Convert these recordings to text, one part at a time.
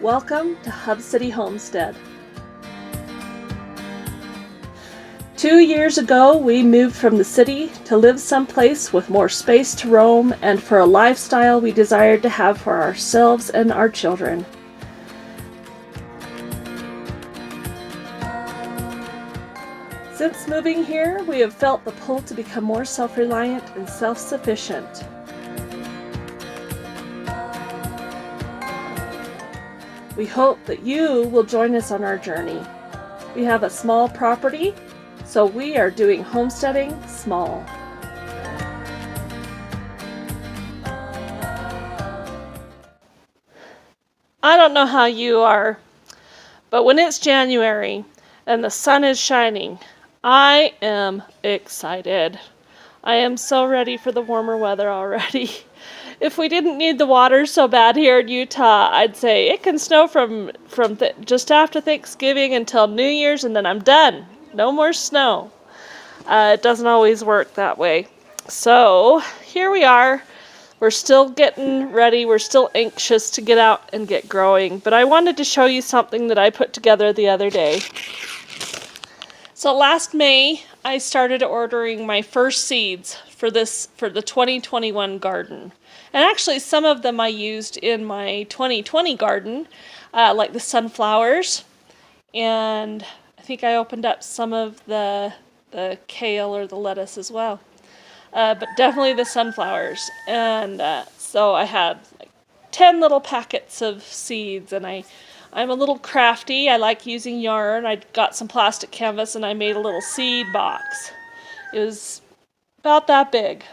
Welcome to Hub City Homestead. 2 years ago, we moved from the city to live someplace with more space to roam and for a lifestyle we desired to have for ourselves and our children. Since moving here, we have felt the pull to become more self-reliant and self-sufficient. We hope that you will join us on our journey. We have a small property, so we are doing homesteading small. I don't know how you are, but when it's January and the sun is shining, I am excited. I am so ready for the warmer weather already. If we didn't need the water so bad here in Utah, I'd say it can snow from just after Thanksgiving until New Year's, and then I'm done. No more snow. It doesn't always work that way. So here we are. We're still getting ready. We're still anxious to get out and get growing. But I wanted to show you something that I put together the other day. So last May, I started ordering my first seeds for the 2021 garden. And actually, some of them I used in my 2020 garden, like the sunflowers. And I think I opened up some of the kale or the lettuce as well. But definitely the sunflowers. And so I had like 10 little packets of seeds. And I'm a little crafty. I like using yarn. I got some plastic canvas and I made a little seed box. It was about that big.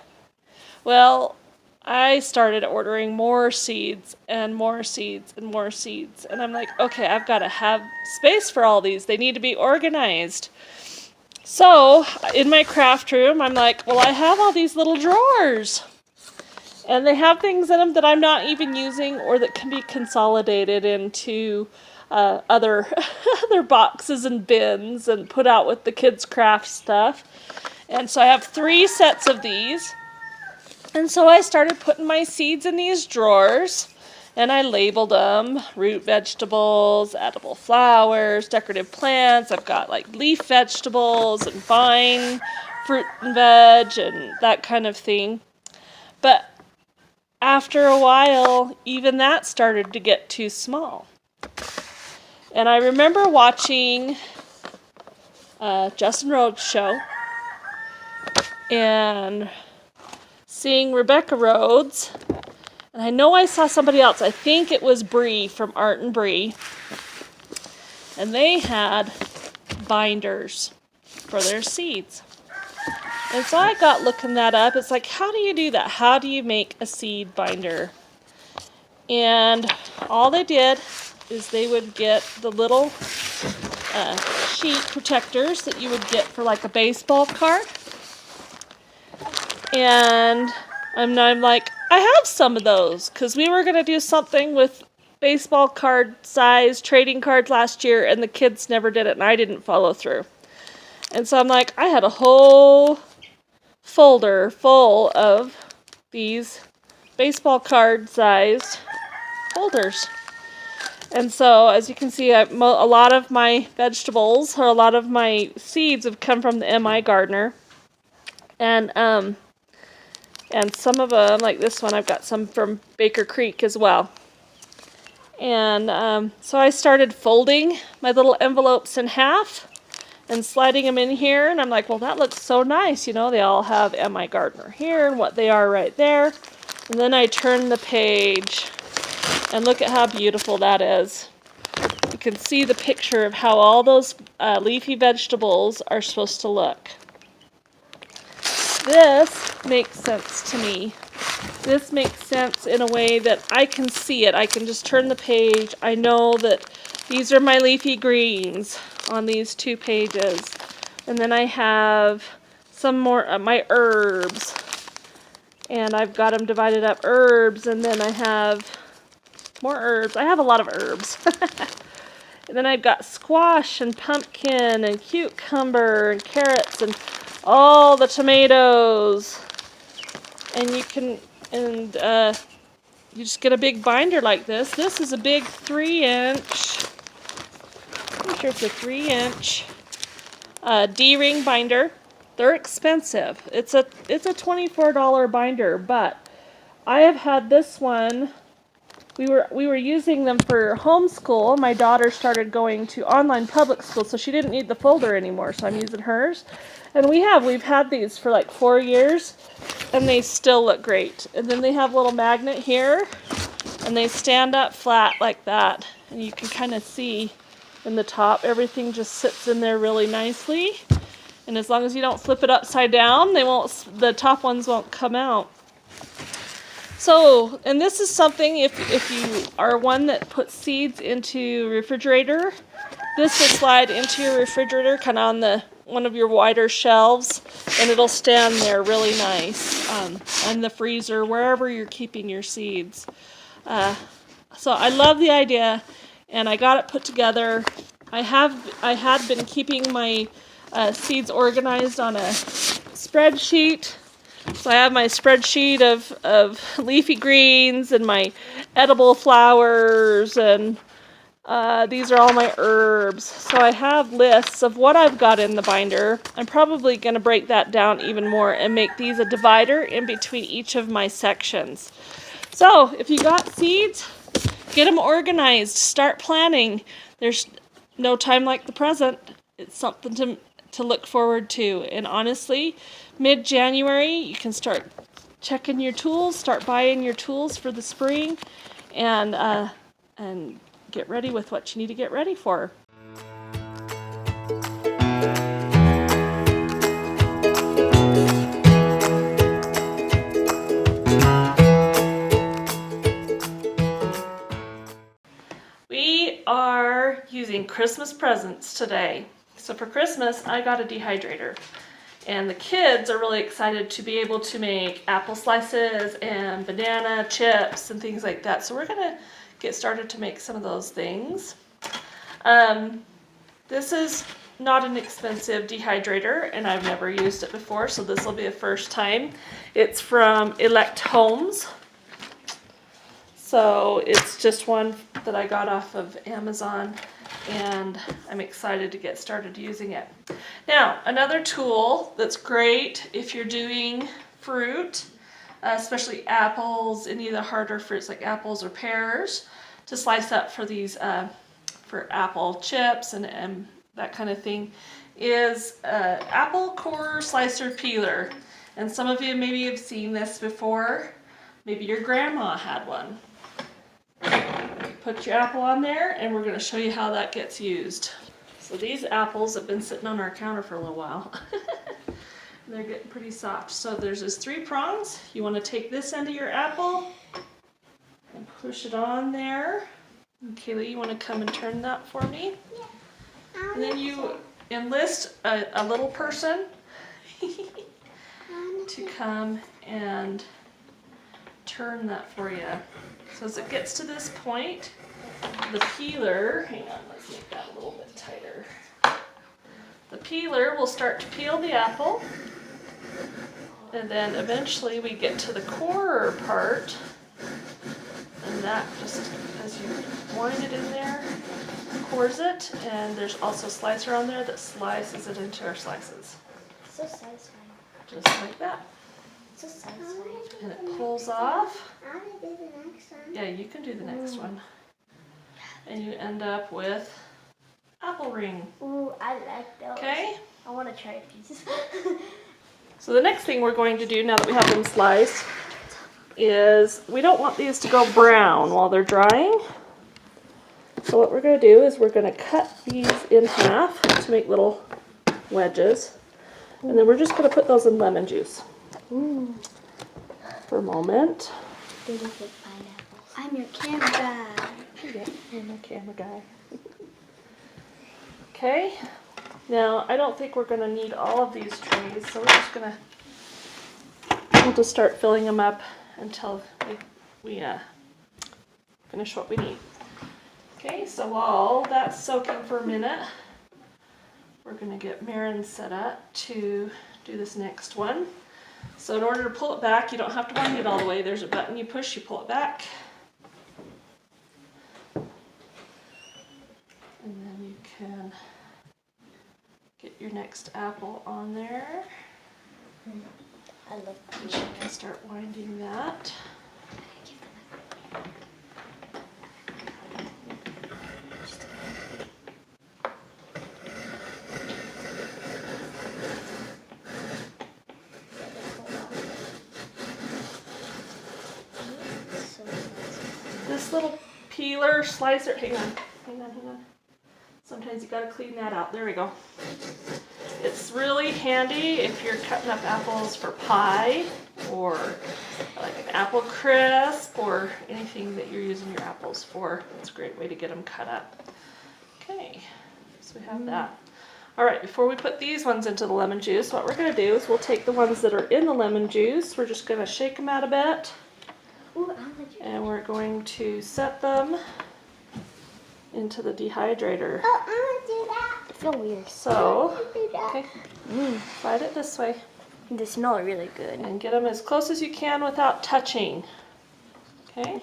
Well, I started ordering more seeds and more seeds and more seeds. And I'm like, okay, I've got to have space for all these. They need to be organized. So in my craft room, I'm like, well, I have all these little drawers. And they have things in them that I'm not even using or that can be consolidated into other boxes and bins and put out with the kids' craft stuff. And so I have 3 sets of these. And so I started putting my seeds in these drawers, and I labeled them root vegetables, edible flowers, decorative plants. I've got like leaf vegetables and vine fruit and veg and that kind of thing. But after a while, even that started to get too small. And I remember watching Justin Rhodes' show and seeing Rebecca Rhodes, and I know I saw somebody else. I think it was Bree from Art and Bree, and they had binders for their seeds. And so I got looking that up. It's like, how do you do that? How do you make a seed binder? And all they did is they would get the little sheet protectors that you would get for like a baseball card. And I'm like, I have some of those because we were going to do something with baseball card size trading cards last year and the kids never did it and I didn't follow through. And so I'm like, I had a whole folder full of these baseball card sized folders. And so as you can see, a lot of my vegetables or a lot of my seeds have come from the MI Gardener. And some of them, like this one, I've got some from Baker Creek as well. And so I started folding my little envelopes in half and sliding them in here. And I'm like, well, that looks so nice. You know, they all have MI Gardener here and what they are right there. And then I turn the page and look at how beautiful that is. You can see the picture of how all those leafy vegetables are supposed to look. This makes sense to me. This makes sense in a way that I can see it. I can just turn the page. I know that these are my leafy greens on these 2 pages. And then I have some more my herbs. And I've got them divided up herbs. And then I have more herbs. I have a lot of herbs. And then I've got squash and pumpkin and cucumber and carrots and all the tomatoes. And you can, and you just get a big binder like this. This is a big 3-inch, I'm sure it's a 3-inch D-ring binder. They're expensive. It's a $24 binder, but I have had this one. We were using them for homeschool. My daughter started going to online public school, so she didn't need the folder anymore, so I'm using hers. And we've had these for like 4 years, and they still look great. And then they have a little magnet here, and they stand up flat like that. And you can kind of see in the top, everything just sits in there really nicely. And as long as you don't flip it upside down, the top ones won't come out. So, and this is something, if you are one that puts seeds into refrigerator, this will slide into your refrigerator, kind of on one of your wider shelves, and it'll stand there really nice in the freezer, wherever you're keeping your seeds. So I love the idea, and I got it put together. I had been keeping my seeds organized on a spreadsheet. So I have my spreadsheet of leafy greens and my edible flowers, and these are all my herbs. So I have lists of what I've got in the binder. I'm probably going to break that down even more and make these a divider in between each of my sections. So if you got seeds, get them organized. Start planning. There's no time like the present. It's something to look forward to. And honestly, mid-January, you can start checking your tools, start buying your tools for the spring, and get ready with what you need to get ready for. We are using Christmas presents today. So for Christmas, I got a dehydrator. And the kids are really excited to be able to make apple slices and banana chips and things like that. So we're going to get started to make some of those things. This is not an expensive dehydrator, and I've never used it before, so this will be a first time. It's from Elect Homes. So it's just one that I got off of Amazon, and I'm excited to get started using it. Now, another tool that's great if you're doing fruit, especially apples, any of the harder fruits like apples or pears, to slice up for these for apple chips and that kind of thing, is apple core slicer peeler. And some of you maybe have seen this before. Maybe your grandma had one. Put your apple on there, and we're going to show you how that gets used. So these apples have been sitting on our counter for a little while. They're getting pretty soft. So there's these 3 prongs. You want to take this end of your apple and push it on there. And Kaylee, you want to come and turn that for me? Yeah. And then you enlist a little person to come and turn that for you. So as it gets to this point, the peeler, hang on, let's make that a little bit tighter. The peeler will start to peel the apple, and then eventually we get to the core part, and that just, as you wind it in there, cores it, and there's also a slicer on there that slices it into our slices. So satisfying. Just like that. So satisfying. And it pulls off. I want to do the next one. Yeah, you can do the next one. And you end up with apple ring. Ooh, I like those. Okay? I want to try a piece. So the next thing we're going to do now that we have them sliced is we don't want these to go brown while they're drying. So what we're going to do is we're going to cut these in half to make little wedges. And then we're just going to put those in lemon juice. Ooh. For a moment. Big pineapples. I'm your camera guy. Yeah, I'm a camera guy. Okay. Now, I don't think we're going to need all of these trays, so we'll just start filling them up until we finish what we need. Okay, so while that's soaking for a minute, we're going to get Marin set up to do this next one. So in order to pull it back, you don't have to wind it all the way. There's a button you push, you pull it back. And then you can get your next apple on there. I love And you can start winding that. This little peeler, slicer, hang on. Sometimes you gotta clean that out. There we go. It's really handy if you're cutting up apples for pie or like an apple crisp or anything that you're using your apples for. It's a great way to get them cut up. Okay, so we have that. All right, before we put these ones into the lemon juice, what we're gonna do is we'll take the ones that are in the lemon juice. We're just gonna shake them out a bit. Ooh, And we're going to set them into the dehydrator. Oh, I want to do that. I feel weird. So, Do that. okay, slide it this way They smell really good. and get them as close as you can without touching. Okay?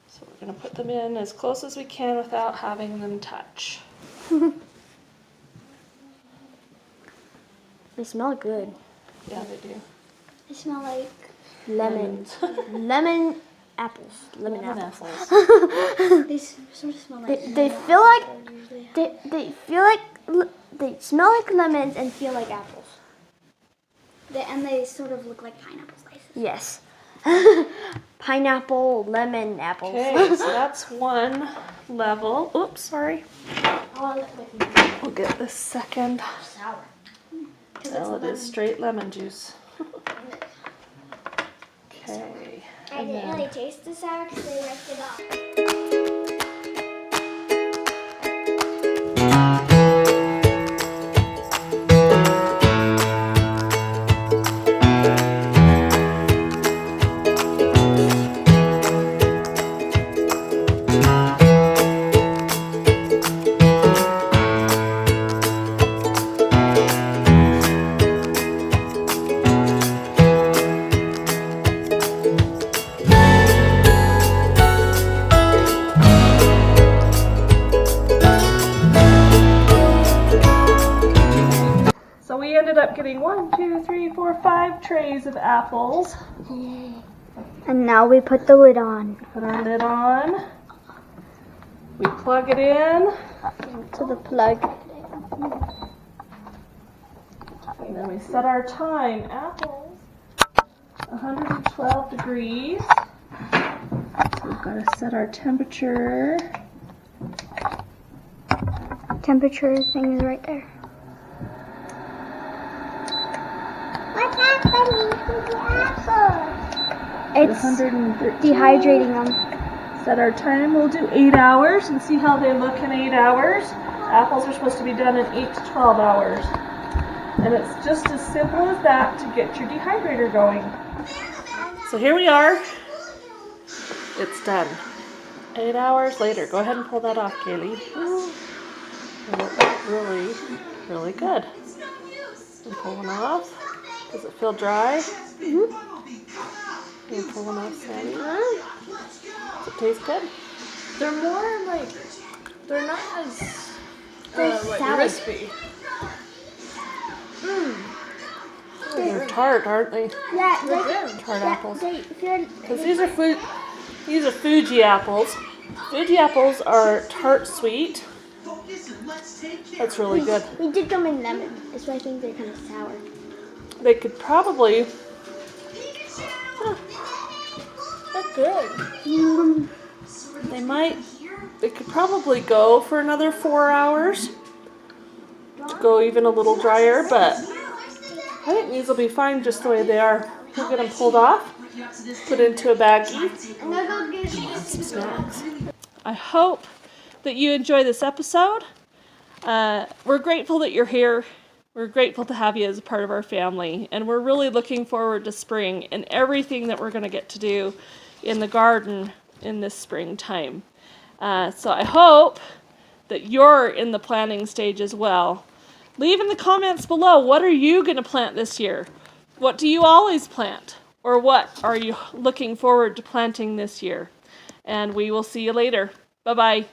So we're going to put them in as close as we can without having them touch. They smell good. Yeah, they do. They smell like lemon. Lemons. Lemon apples. Lemon Lemon apples. apples. They sort of smell like. They feel like they feel like they smell like lemons and feel like apples. And they sort of look like pineapple slices. Yes. Pineapple, lemon, apples. Okay, so that's one level. Oops, sorry. Oh, We'll get the second. sour. Well, it is straight lemon juice. Okay. I and didn't then- really taste the sour because they ripped it off. So we ended up getting 1, 2, 3, 4, 5 trays of apples. And now we put the lid on. Put our lid on. We plug it in. To the plug. And then we set our time. Apples, 112 degrees. So we've got to set our temperature. Temperature thing is right there. What's happening to the apples? It's 113. dehydrating them. Set our time. We'll do 8 hours and see how they look in 8 hours. Apples are supposed to be done in 8 to 12 hours. And it's just as simple as that to get your dehydrator going. So here we are. It's done. 8 hours later. Go ahead and pull that off, Kaylee. It looks really, really good. And pull one off. Does it feel dry? You pull one off, Sammy. Does it taste good? They're more like, they're not as sour. crispy. They're tart, aren't they? Yeah, Tart apples. they feel. Because these are Fuji apples. Fuji apples are tart sweet. That's really good. We did them in lemon. That's why I think they're kind of sour. They could probably, That's good. they could probably go for another 4 hours to go even a little drier, but I think these will be fine just the way they are. We'll get them pulled off, put into a baggie. Some snacks. I hope that you enjoy this episode. We're grateful that you're here. We're grateful to have you as a part of our family, and we're really looking forward to spring and everything that we're going to get to do in the garden in this springtime. So I hope that you're in the planting stage as well. Leave in the comments below, what are you going to plant this year? what do you always plant? Or what are you looking forward to planting this year? And we will see you later. Bye-bye.